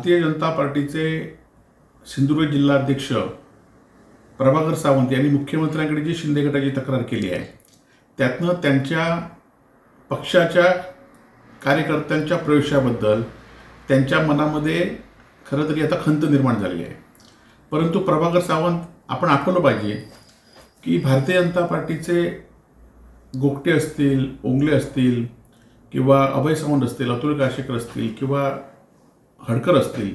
भारतीय जनता पार्टीचे सिंधुदुर्ग जिल्हाध्यक्ष प्रभाकर सावंत यांनी मुख्यमंत्र्यांकडे जी शिंदे गटाची तक्रार केली आहे त्यातनं त्यांच्या पक्षाच्या कार्यकर्त्यांच्या प्रवेशाबद्दल त्यांच्या मनामध्ये खरं तरी आता खंत निर्माण झाली आहे। परंतु प्रभाकर सावंत आपण आठवलं पाहिजे की भारतीय जनता पार्टीचे गोगटे असतील, ओंगले असतील किंवा अभय सावंत असतील, अतुल काशीकर असतील किंवा हडकर असतील,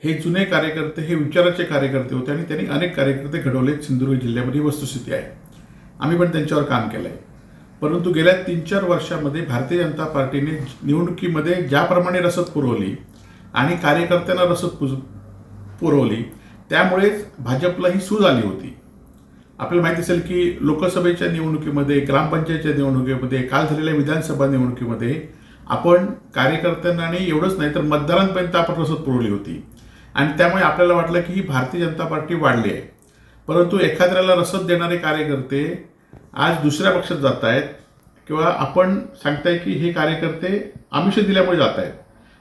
हे जुने कार्यकर्ते, हे विचाराचे कार्यकर्ते होते आणि त्यांनी अनेक कार्यकर्ते घडवले सिंधुदुर्ग जिल्ह्यामध्ये। वस्तुस्थिती आहे, आम्ही पण त्यांच्यावर काम केलं आहे। परंतु गेल्या 3-4 वर्षांमध्ये भारतीय जनता पार्टीने निवडणुकीमध्ये ज्याप्रमाणे रसद पुरवली आणि कार्यकर्त्यांना रसद पुरवली त्यामुळेच भाजपला ही सूज आली होती। आपल्याला माहिती असेल की लोकसभेच्या निवडणुकीमध्ये, ग्रामपंचायतच्या निवडणुकीमध्ये, काल झालेल्या विधानसभा निवडणुकीमध्ये आपण कार्यकर्त्यांना आणि एवढंच नाही तर मतदारांपर्यंत आपण रसद पुरवली होती आणि त्यामुळे आपल्याला वाटलं की ही भारतीय जनता पार्टी वाढली आहे। परंतु एखाद्याला रसद देणारे कार्यकर्ते आज दुसऱ्या पक्षात जात आहेत किंवा आपण सांगताय की हे कार्यकर्ते आमिष दिल्यामुळे जात आहेत।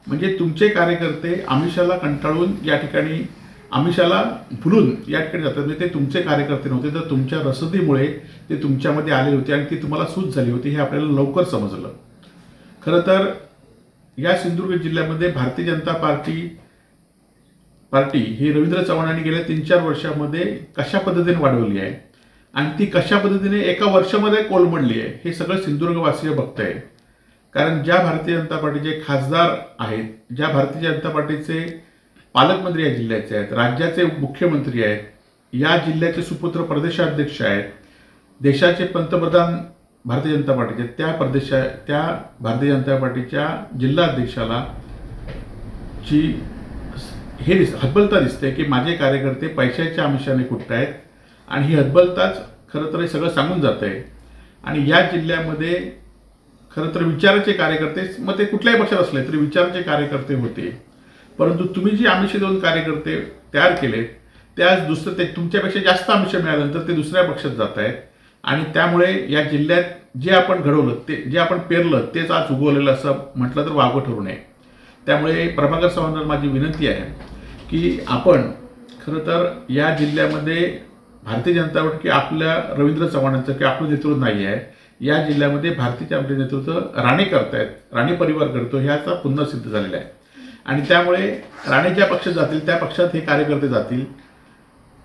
म्हणजे तुमचे कार्यकर्ते आमिषाला कंटाळून या ठिकाणी, आमिषाला भुलून या ठिकाणी जातात। म्हणजे ते तुमचे कार्यकर्ते नव्हते, तर तुमच्या रसदीमुळे ते तुमच्यामध्ये आले होते आणि ती तुम्हाला सूज झाली होती, हे आपल्याला लवकर समजलं। खरं तर या सिंधुदुर्ग जिल्ह्यामध्ये भारतीय जनता पार्टी ही रवींद्र चव्हाणांनी गेल्या 3-4 वर्षांमध्ये कशा पद्धतीने वाढवली आहे आणि ती कशा पद्धतीने एका वर्षामध्ये कोलमडली आहे हे सगळं सिंधुदुर्गवासीय बघताय। कारण ज्या भारतीय जनता पार्टीचे खासदार आहेत, ज्या भारतीय जनता पार्टीचे पालकमंत्री या जिल्ह्याचे आहेत, राज्याचे मुख्यमंत्री आहेत, या जिल्ह्याचे सुपुत्र प्रदेशाध्यक्ष आहेत, देशाचे पंतप्रधान भारतीय जनता पार्टीचे, त्या भारतीय जनता पार्टीच्या जिल्हाध्यक्षाला जी हे हतबलता दिसते की माझे कार्यकर्ते पैशाच्या आमिषाने कुठत आहेत आणि ही हतबलताच खरं तर हे सगळं सांगून जात आहे। आणि या जिल्ह्यामध्ये खरं तर विचाराचे कार्यकर्ते, मग ते कुठल्याही पक्षात असले तरी विचाराचे कार्यकर्ते होते। परंतु तुम्ही जी आमिष देऊन कार्यकर्ते तयार केलेत ते आज ते तुमच्यापेक्षा जास्त आमिष मिळाल्यानंतर ते दुसऱ्या पक्षात जात आहेत आणि त्यामुळे या जिल्ह्यात जे आपण घडवलं, ते जे आपण पेरलं तेच आज उगवलेलं असं म्हटलं तर वावगं ठरू नये। त्यामुळे प्रभाकर सावंतांना माझी विनंती आहे की आपण खरं तर या जिल्ह्यामध्ये भारतीय जनता पार्टी आपल्या रवींद्र चव्हाणांचं की आपलं नेतृत्व नाही आहे, या जिल्ह्यामध्ये भारतीय आपले नेतृत्व राणे करतायत, राणे परिवार करतो, ह्याचा पुन्हा सिद्ध झालेला आहे। आणि त्यामुळे राणे ज्या पक्षात जातील त्या पक्षात हे कार्यकर्ते जातील,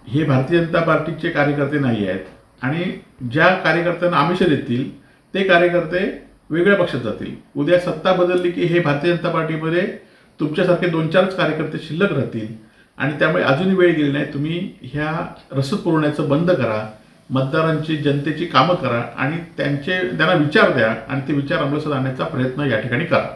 हे भारतीय जनता पार्टीचे कार्यकर्ते नाही आहेत। आणि ज्या कार्यकर्त्यांना आमिष देतील ते कार्यकर्ते वेगळ्या पक्षात जातील। उद्या सत्ता बदलली की हे भारतीय जनता पार्टीमध्ये तुमच्यासारखे 2-4 कार्यकर्ते शिल्लक राहतील आणि त्यामुळे अजूनही वेळ गेली नाही। तुम्ही ह्या रसद पुरवण्याचं बंद करा, मतदारांची, जनतेची कामं करा आणि त्यांना विचार द्या आणि ते विचार अंमलात आणण्याचा प्रयत्न या ठिकाणी करा।